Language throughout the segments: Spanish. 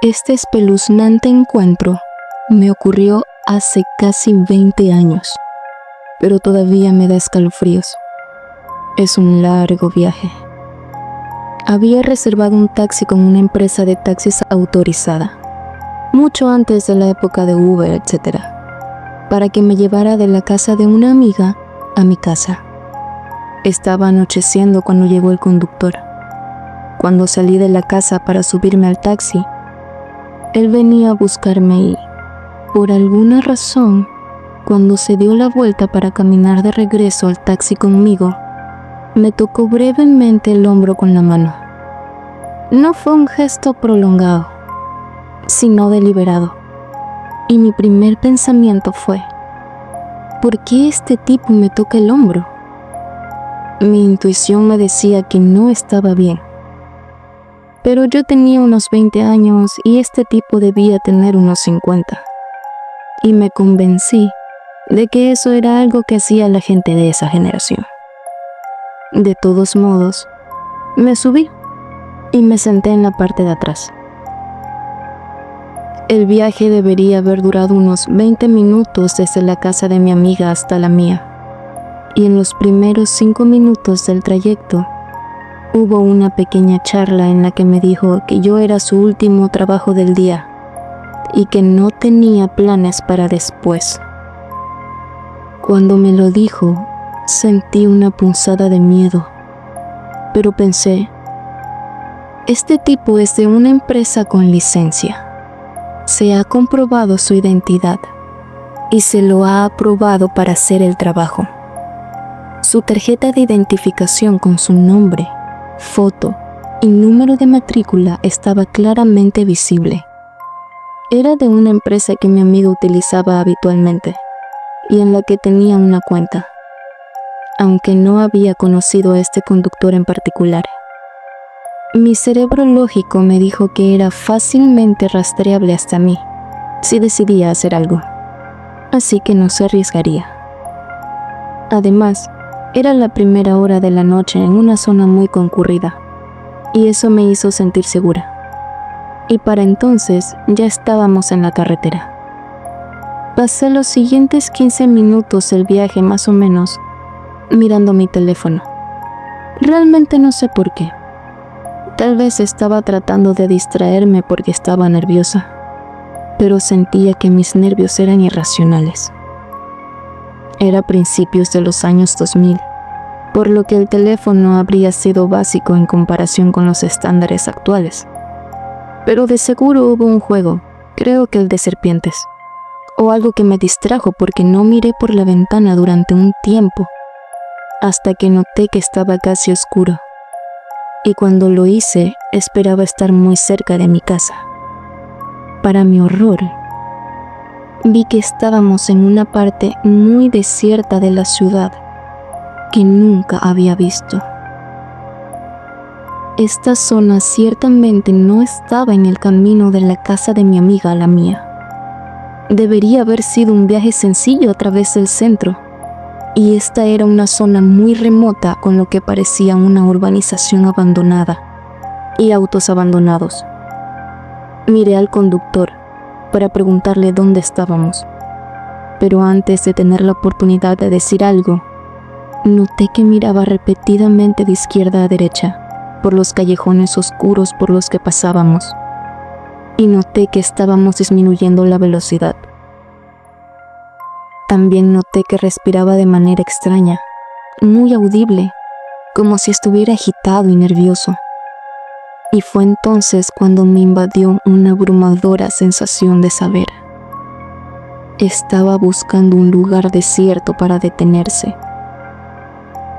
Este espeluznante encuentro me ocurrió hace casi 20 años, pero todavía me da escalofríos. Es un largo viaje. Había reservado un taxi con una empresa de taxis autorizada, mucho antes de la época de Uber, etc., para que me llevara de la casa de una amiga a mi casa. Estaba anocheciendo cuando llegó el conductor. Cuando salí de la casa para subirme al taxi, él venía a buscarme y, por alguna razón, cuando se dio la vuelta para caminar de regreso al taxi conmigo, me tocó brevemente el hombro con la mano. No fue un gesto prolongado, sino deliberado. Y mi primer pensamiento fue, ¿por qué este tipo me toca el hombro? Mi intuición me decía que no estaba bien. Pero yo tenía unos 20 años y este tipo debía tener unos 50. Y me convencí de que eso era algo que hacía la gente de esa generación. De todos modos, me subí y me senté en la parte de atrás. El viaje debería haber durado unos 20 minutos desde la casa de mi amiga hasta la mía. Y en los primeros 5 minutos del trayecto, hubo una pequeña charla en la que me dijo que yo era su último trabajo del día y que no tenía planes para después. Cuando me lo dijo, sentí una punzada de miedo, pero pensé, este tipo es de una empresa con licencia. Se ha comprobado su identidad y se lo ha aprobado para hacer el trabajo. Su tarjeta de identificación con su nombre, foto y número de matrícula estaba claramente visible. Era de una empresa que mi amigo utilizaba habitualmente y en la que tenía una cuenta, aunque no había conocido a este conductor en particular. Mi cerebro lógico me dijo que era fácilmente rastreable hasta mí, si decidía hacer algo, así que no se arriesgaría. Además, era la primera hora de la noche en una zona muy concurrida, y eso me hizo sentir segura. Y para entonces ya estábamos en la carretera. Pasé los siguientes 15 minutos del viaje más o menos mirando mi teléfono. Realmente no sé por qué. Tal vez estaba tratando de distraerme porque estaba nerviosa, pero sentía que mis nervios eran irracionales. Era principios de los años 2000, por lo que el teléfono habría sido básico en comparación con los estándares actuales. Pero de seguro hubo un juego, creo que el de serpientes, o algo que me distrajo porque no miré por la ventana durante un tiempo, hasta que noté que estaba casi oscuro. Y cuando lo hice, esperaba estar muy cerca de mi casa. Para mi horror, vi que estábamos en una parte muy desierta de la ciudad que nunca había visto. Esta zona ciertamente no estaba en el camino de la casa de mi amiga a la mía. Debería haber sido un viaje sencillo a través del centro, y esta era una zona muy remota con lo que parecía una urbanización abandonada y autos abandonados. Miré al conductor para preguntarle dónde estábamos, pero antes de tener la oportunidad de decir algo, noté que miraba repetidamente de izquierda a derecha por los callejones oscuros por los que pasábamos, y noté que estábamos disminuyendo la velocidad. También noté que respiraba de manera extraña, muy audible, como si estuviera agitado y nervioso. Y fue entonces cuando me invadió una abrumadora sensación de saber. Estaba buscando un lugar desierto para detenerse.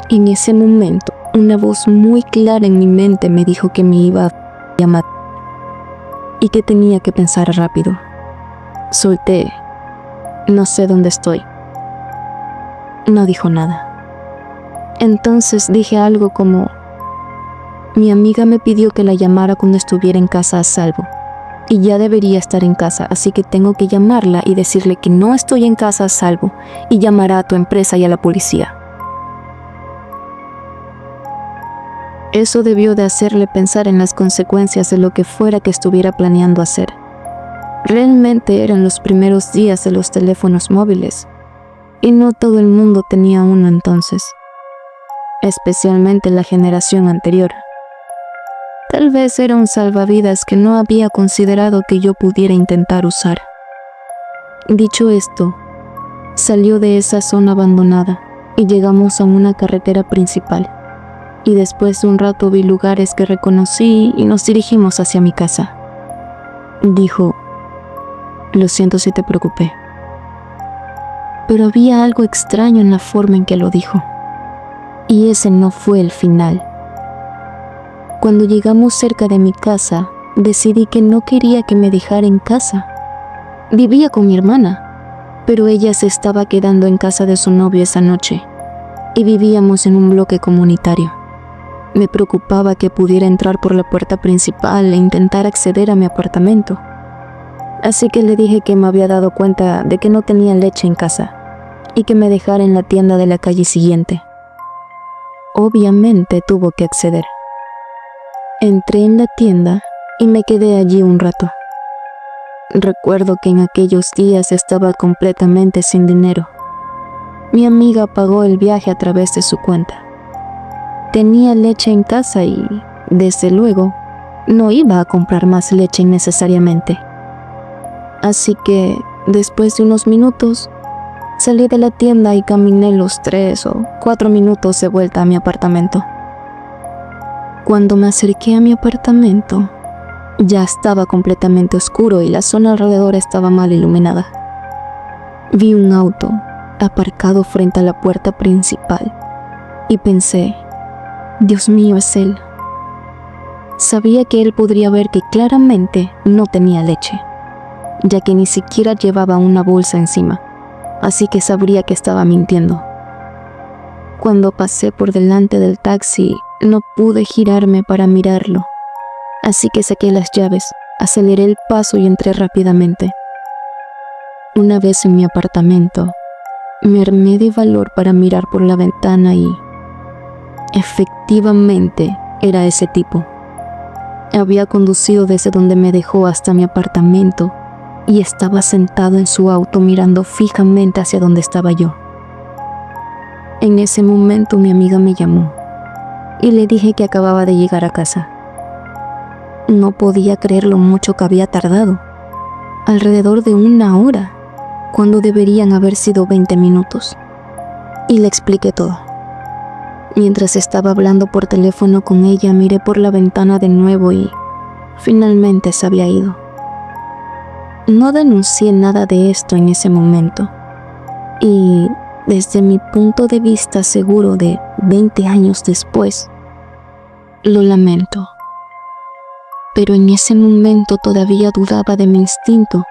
En ese momento, una voz muy clara en mi mente me dijo que me iba a llamar y que tenía que pensar rápido. Solté, no sé dónde estoy. No dijo nada. Entonces dije algo como, mi amiga me pidió que la llamara cuando estuviera en casa a salvo, y ya debería estar en casa, así que tengo que llamarla y decirle que no estoy en casa a salvo, y llamará a tu empresa y a la policía. Eso debió de hacerle pensar en las consecuencias de lo que fuera que estuviera planeando hacer. Realmente eran los primeros días de los teléfonos móviles, y no todo el mundo tenía uno entonces, especialmente la generación anterior. Tal vez era un salvavidas que no había considerado que yo pudiera intentar usar. Dicho esto, salió de esa zona abandonada y llegamos a una carretera principal. Y después de un rato vi lugares que reconocí y nos dirigimos hacia mi casa. Dijo: lo siento si te preocupé. Pero había algo extraño en la forma en que lo dijo. Y ese no fue el final. Cuando llegamos cerca de mi casa, decidí que no quería que me dejara en casa. Vivía con mi hermana, pero ella se estaba quedando en casa de su novio esa noche, y vivíamos en un bloque comunitario. Me preocupaba que pudiera entrar por la puerta principal e intentar acceder a mi apartamento. Así que le dije que me había dado cuenta de que no tenía leche en casa y que me dejara en la tienda de la calle siguiente. Obviamente tuvo que acceder. Entré en la tienda y me quedé allí un rato. Recuerdo que en aquellos días estaba completamente sin dinero. Mi amiga pagó el viaje a través de su cuenta. Tenía leche en casa y, desde luego, no iba a comprar más leche innecesariamente. Así que, después de unos minutos, salí de la tienda y caminé los 3 o 4 minutos de vuelta a mi apartamento. Cuando me acerqué a mi apartamento, ya estaba completamente oscuro y la zona alrededor estaba mal iluminada. Vi un auto aparcado frente a la puerta principal y pensé: Dios mío, es él. Sabía que él podría ver que claramente no tenía leche, ya que ni siquiera llevaba una bolsa encima, así que sabría que estaba mintiendo. Cuando pasé por delante del taxi, no pude girarme para mirarlo, así que saqué las llaves, aceleré el paso y entré rápidamente. Una vez en mi apartamento, me armé de valor para mirar por la ventana y, efectivamente, era ese tipo. Había conducido desde donde me dejó hasta mi apartamento y estaba sentado en su auto mirando fijamente hacia donde estaba yo. En ese momento mi amiga me llamó y le dije que acababa de llegar a casa. No podía creer lo mucho que había tardado, alrededor de 1 hora, cuando deberían haber sido 20 minutos. Y le expliqué todo. Mientras estaba hablando por teléfono con ella, miré por la ventana de nuevo y finalmente se había ido. No denuncié nada de esto en ese momento. Y desde mi punto de vista seguro de 20 años después, lo lamento. Pero en ese momento todavía dudaba de mi instinto,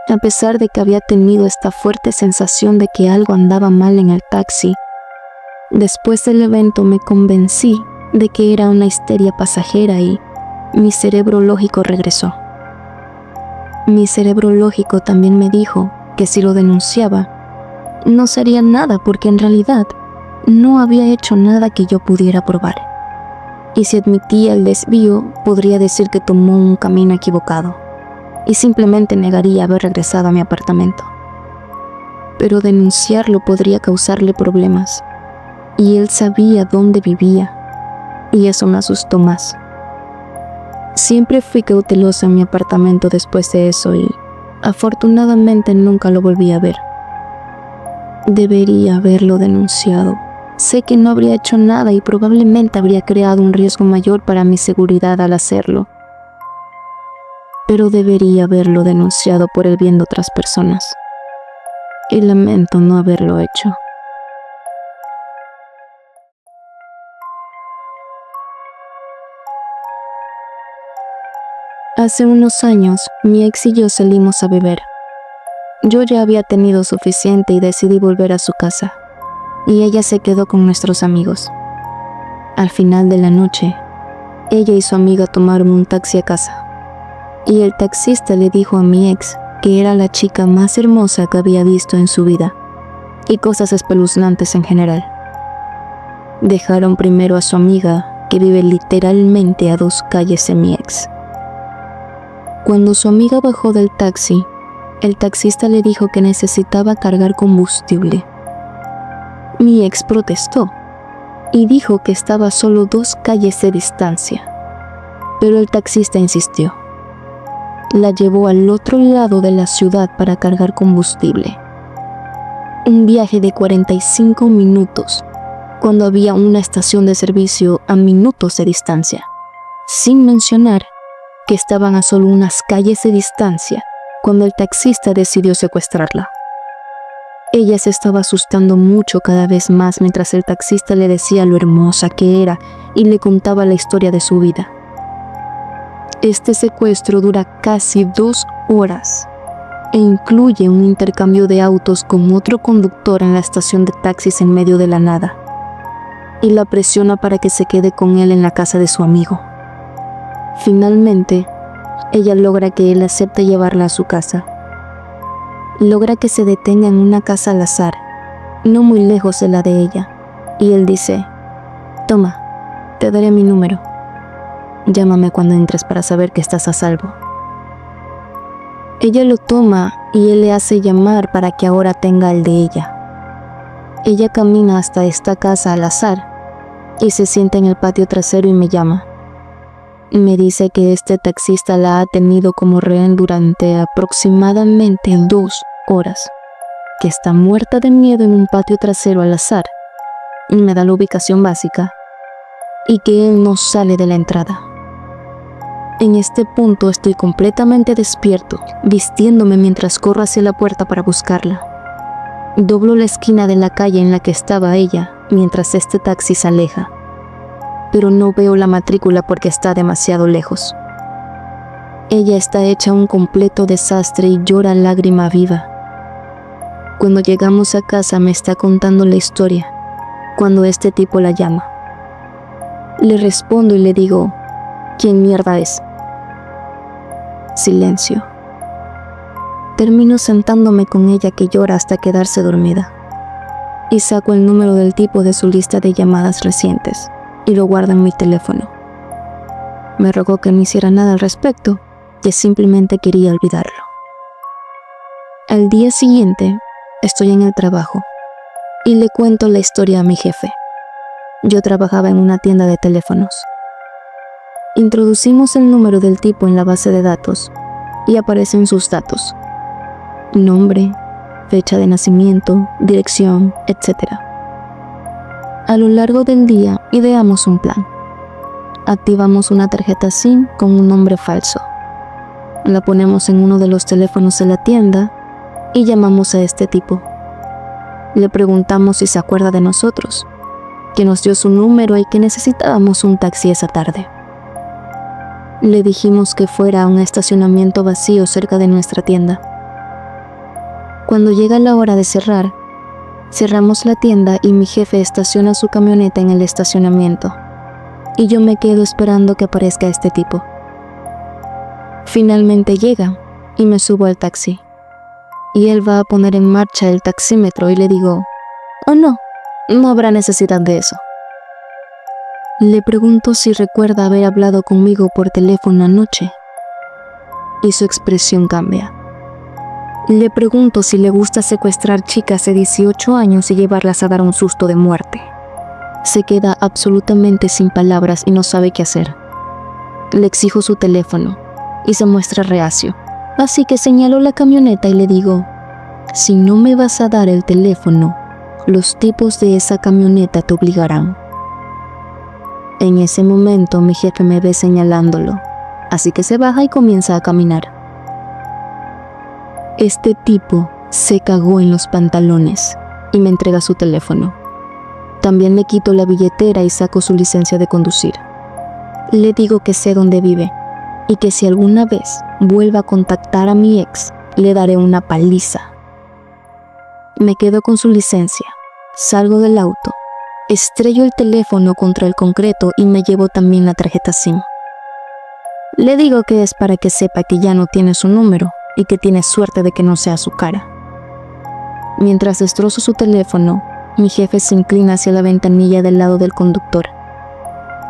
a pesar de que había tenido esta fuerte sensación de que algo andaba mal en el taxi. Después del evento me convencí de que era una histeria pasajera y mi cerebro lógico regresó. Mi cerebro lógico también me dijo que si lo denunciaba, no sería nada porque en realidad no había hecho nada que yo pudiera probar. Y si admitía el desvío, podría decir que tomó un camino equivocado y simplemente negaría haber regresado a mi apartamento. Pero denunciarlo podría causarle problemas. Y él sabía dónde vivía, y eso me asustó más. Siempre fui cautelosa en mi apartamento después de eso y, afortunadamente, nunca lo volví a ver. Debería haberlo denunciado. Sé que no habría hecho nada y probablemente habría creado un riesgo mayor para mi seguridad al hacerlo. Pero debería haberlo denunciado por el bien de otras personas. Y lamento no haberlo hecho. Hace unos años, mi ex y yo salimos a beber. Yo ya había tenido suficiente y decidí volver a su casa, y ella se quedó con nuestros amigos. Al final de la noche, ella y su amiga tomaron un taxi a casa, y el taxista le dijo a mi ex que era la chica más hermosa que había visto en su vida, y cosas espeluznantes en general. Dejaron primero a su amiga que vive literalmente a 2 calles de mi ex. Cuando su amiga bajó del taxi, el taxista le dijo que necesitaba cargar combustible. Mi ex protestó y dijo que estaba a solo 2 calles de distancia, pero el taxista insistió. La llevó al otro lado de la ciudad para cargar combustible. Un viaje de 45 minutos, cuando había una estación de servicio a minutos de distancia, sin mencionar que estaban a solo unas calles de distancia cuando el taxista decidió secuestrarla. Ella se estaba asustando mucho cada vez más mientras el taxista le decía lo hermosa que era y le contaba la historia de su vida. Este secuestro dura casi 2 horas e incluye un intercambio de autos con otro conductor en la estación de taxis en medio de la nada, y la presiona para que se quede con él en la casa de su amigo. Finalmente, ella logra que él acepte llevarla a su casa. Logra que se detenga en una casa al azar, no muy lejos de la de ella, y él dice: «Toma, te daré mi número. Llámame cuando entres para saber que estás a salvo». Ella lo toma y él le hace llamar para que ahora tenga el de ella. Ella camina hasta esta casa al azar y se sienta en el patio trasero y me llama. Me dice que este taxista la ha tenido como rehén durante aproximadamente 2 horas, que está muerta de miedo en un patio trasero al azar, y me da la ubicación básica, y que él no sale de la entrada. En este punto estoy completamente despierto, vistiéndome mientras corro hacia la puerta para buscarla. Doblo la esquina de la calle en la que estaba ella mientras este taxi se aleja, pero no veo la matrícula porque está demasiado lejos. Ella está hecha un completo desastre y llora lágrima viva. Cuando llegamos a casa me está contando la historia, cuando este tipo la llama. Le respondo y le digo: «¿Quién mierda es?». Silencio. Termino sentándome con ella, que llora hasta quedarse dormida, y saco el número del tipo de su lista de llamadas recientes y lo guardo en mi teléfono. Me rogó que no hiciera nada al respecto, que simplemente quería olvidarlo. Al día siguiente, estoy en el trabajo y le cuento la historia a mi jefe. Yo trabajaba en una tienda de teléfonos. Introducimos el número del tipo en la base de datos y aparecen sus datos: nombre, fecha de nacimiento, dirección, etc. A lo largo del día ideamos un plan. Activamos una tarjeta SIM con un nombre falso. La ponemos en uno de los teléfonos de la tienda y llamamos a este tipo. Le preguntamos si se acuerda de nosotros, que nos dio su número y que necesitábamos un taxi esa tarde. Le dijimos que fuera a un estacionamiento vacío cerca de nuestra tienda. Cuando llega la hora de cerrar, cerramos la tienda y mi jefe estaciona su camioneta en el estacionamiento, y yo me quedo esperando que aparezca este tipo. Finalmente llega y me subo al taxi, y él va a poner en marcha el taxímetro y le digo: «Oh no, no habrá necesidad de eso». Le pregunto si recuerda haber hablado conmigo por teléfono anoche, y su expresión cambia. Le pregunto si le gusta secuestrar chicas de 18 años y llevarlas a dar un susto de muerte. Se queda absolutamente sin palabras y no sabe qué hacer. Le exijo su teléfono y se muestra reacio, así que señalo la camioneta y le digo: «Si no me vas a dar el teléfono, los tipos de esa camioneta te obligarán». En ese momento mi jefe me ve señalándolo, así que se baja y comienza a caminar. Este tipo se cagó en los pantalones y me entrega su teléfono. También le quito la billetera y saco su licencia de conducir. Le digo que sé dónde vive y que si alguna vez vuelva a contactar a mi ex, le daré una paliza. Me quedo con su licencia, salgo del auto, estrello el teléfono contra el concreto y me llevo también la tarjeta SIM. Le digo que es para que sepa que ya no tiene su número y que tiene suerte de que no sea su cara. Mientras destrozo su teléfono, mi jefe se inclina hacia la ventanilla del lado del conductor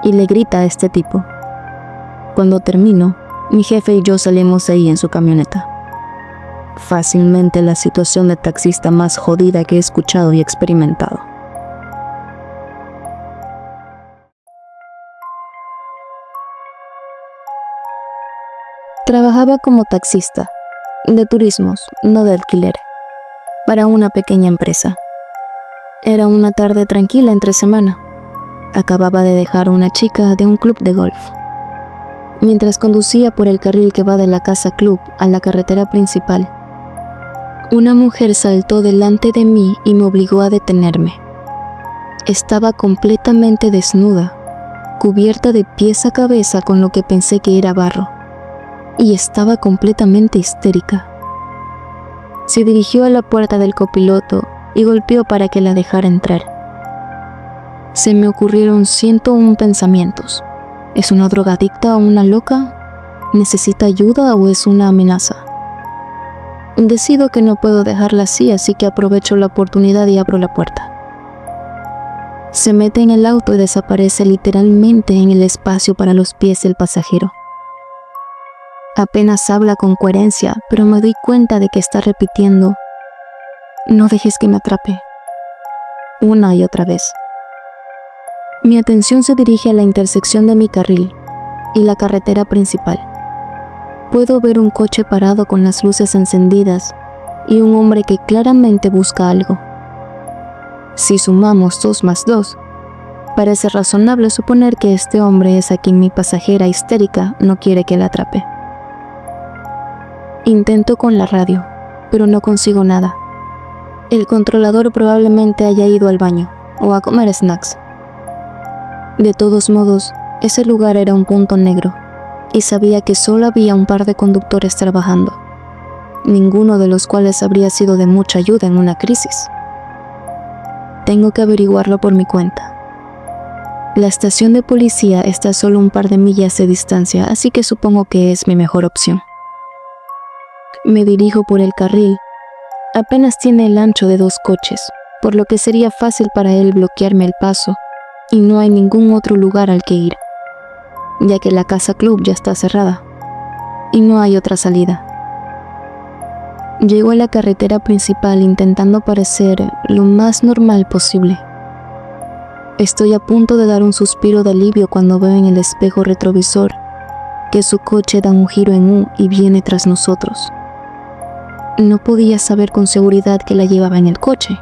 y le grita a este tipo. Cuando termino, mi jefe y yo salimos de ahí en su camioneta. Fácilmente la situación de taxista más jodida que he escuchado y experimentado. Trabajaba como taxista, de turismos, no de alquiler, para una pequeña empresa. Era una tarde tranquila entre semana. Acababa de dejar a una chica de un club de golf. Mientras conducía por el carril que va de la casa club a la carretera principal, una mujer saltó delante de mí y me obligó a detenerme. Estaba completamente desnuda, cubierta de pies a cabeza con lo que pensé que era barro, y estaba completamente histérica. Se dirigió a la puerta del copiloto y golpeó para que la dejara entrar. Se me ocurrieron 101 pensamientos. ¿Es una drogadicta o una loca? ¿Necesita ayuda o es una amenaza? Decido que no puedo dejarla así que aprovecho la oportunidad y abro la puerta. Se mete en el auto y desaparece literalmente en el espacio para los pies del pasajero. Apenas habla con coherencia, pero me doy cuenta de que está repitiendo: "No dejes que me atrape", una y otra vez. Mi atención se dirige a la intersección de mi carril y la carretera principal. Puedo ver un coche parado con las luces encendidas y un hombre que claramente busca algo. Si sumamos 2 más 2, parece razonable suponer que este hombre es a quien mi pasajera histérica no quiere que la atrape. Intento con la radio, pero no consigo nada. El controlador probablemente haya ido al baño o a comer snacks. De todos modos, ese lugar era un punto negro y sabía que solo había un par de conductores trabajando, ninguno de los cuales habría sido de mucha ayuda en una crisis. Tengo que averiguarlo por mi cuenta. La estación de policía está a solo un par de millas de distancia, así que supongo que es mi mejor opción. Me dirijo por el carril. Apenas tiene el ancho de 2 coches, por lo que sería fácil para él bloquearme el paso, y no hay ningún otro lugar al que ir, ya que la casa club ya está cerrada, y no hay otra salida. Llego a la carretera principal intentando parecer lo más normal posible. Estoy a punto de dar un suspiro de alivio cuando veo en el espejo retrovisor que su coche da un giro en U y viene tras nosotros. No podía saber con seguridad que la llevaba en el coche,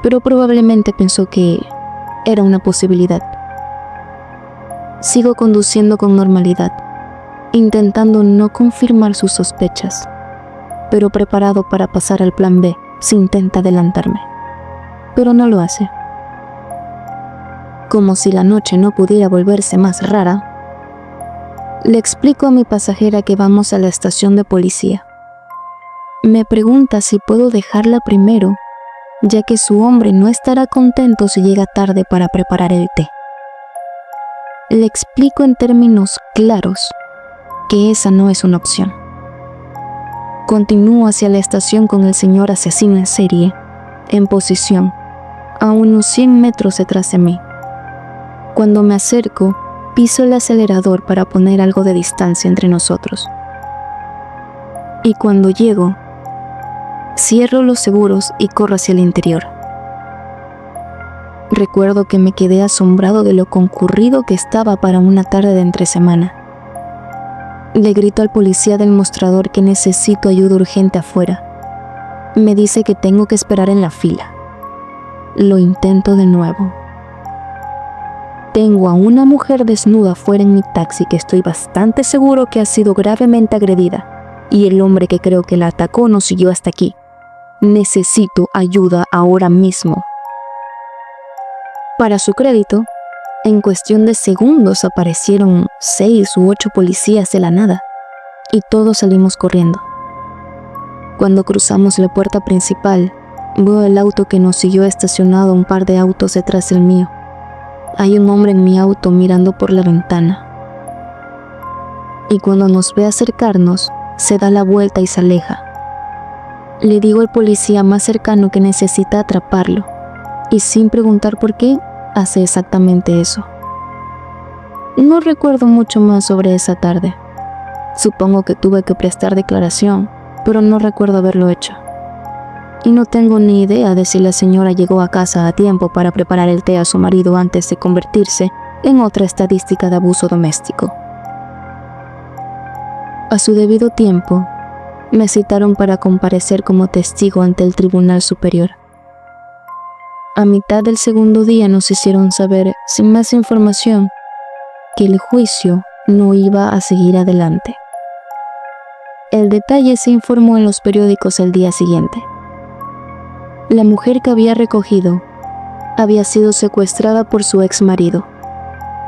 pero probablemente pensó que era una posibilidad. Sigo conduciendo con normalidad, intentando no confirmar sus sospechas, pero preparado para pasar al plan B si intenta adelantarme. Pero no lo hace. Como si la noche no pudiera volverse más rara, le explico a mi pasajera que vamos a la estación de policía. Me pregunta si puedo dejarla primero, ya que su hombre no estará contento si llega tarde para preparar el té. Le explico en términos claros que esa no es una opción. Continúo hacia la estación con el señor asesino en serie, en posición, a unos 100 metros detrás de mí. Cuando me acerco, piso el acelerador para poner algo de distancia entre nosotros. Y cuando llego, cierro los seguros y corro hacia el interior. Recuerdo que me quedé asombrado de lo concurrido que estaba para una tarde de entresemana. Le grito al policía del mostrador que necesito ayuda urgente afuera. Me dice que tengo que esperar en la fila. Lo intento de nuevo. Tengo a una mujer desnuda afuera en mi taxi que estoy bastante seguro que ha sido gravemente agredida, y el hombre que creo que la atacó no siguió hasta aquí. Necesito ayuda ahora mismo. Para su crédito, en cuestión de segundos aparecieron 6 u 8 policías de la nada, y todos salimos corriendo. Cuando cruzamos la puerta principal, veo el auto que nos siguió estacionado un par de autos detrás del mío. Hay un hombre en mi auto mirando por la ventana. Y cuando nos ve acercarnos, se da la vuelta y se aleja. Le digo al policía más cercano que necesita atraparlo, y sin preguntar por qué, hace exactamente eso. No recuerdo mucho más sobre esa tarde. Supongo que tuve que prestar declaración, pero no recuerdo haberlo hecho. Y no tengo ni idea de si la señora llegó a casa a tiempo para preparar el té a su marido antes de convertirse en otra estadística de abuso doméstico. A su debido tiempo, me citaron para comparecer como testigo ante el Tribunal Superior. A mitad del segundo día nos hicieron saber, sin más información, que el juicio no iba a seguir adelante. El detalle se informó en los periódicos el día siguiente. La mujer que había recogido había sido secuestrada por su ex marido,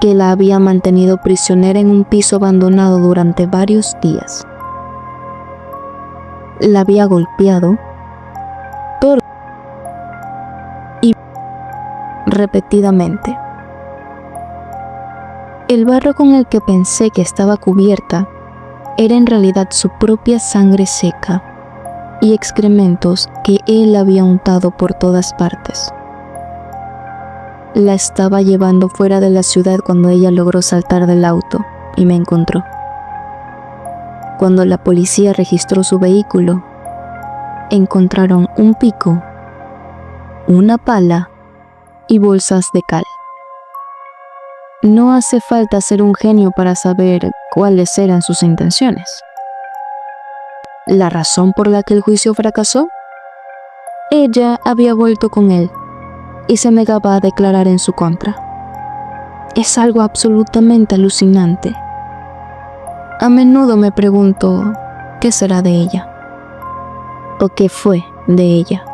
que la había mantenido prisionera en un piso abandonado durante varios días. La había golpeado, y repetidamente. El barro con el que pensé que estaba cubierta era en realidad su propia sangre seca y excrementos que él había untado por todas partes. La estaba llevando fuera de la ciudad cuando ella logró saltar del auto y me encontró. Cuando la policía registró su vehículo, encontraron un pico, una pala y bolsas de cal. No hace falta ser un genio para saber cuáles eran sus intenciones. ¿La razón por la que el juicio fracasó? Ella había vuelto con él y se negaba a declarar en su contra. Es algo absolutamente alucinante. A menudo me pregunto, ¿qué será de ella? ¿O qué fue de ella?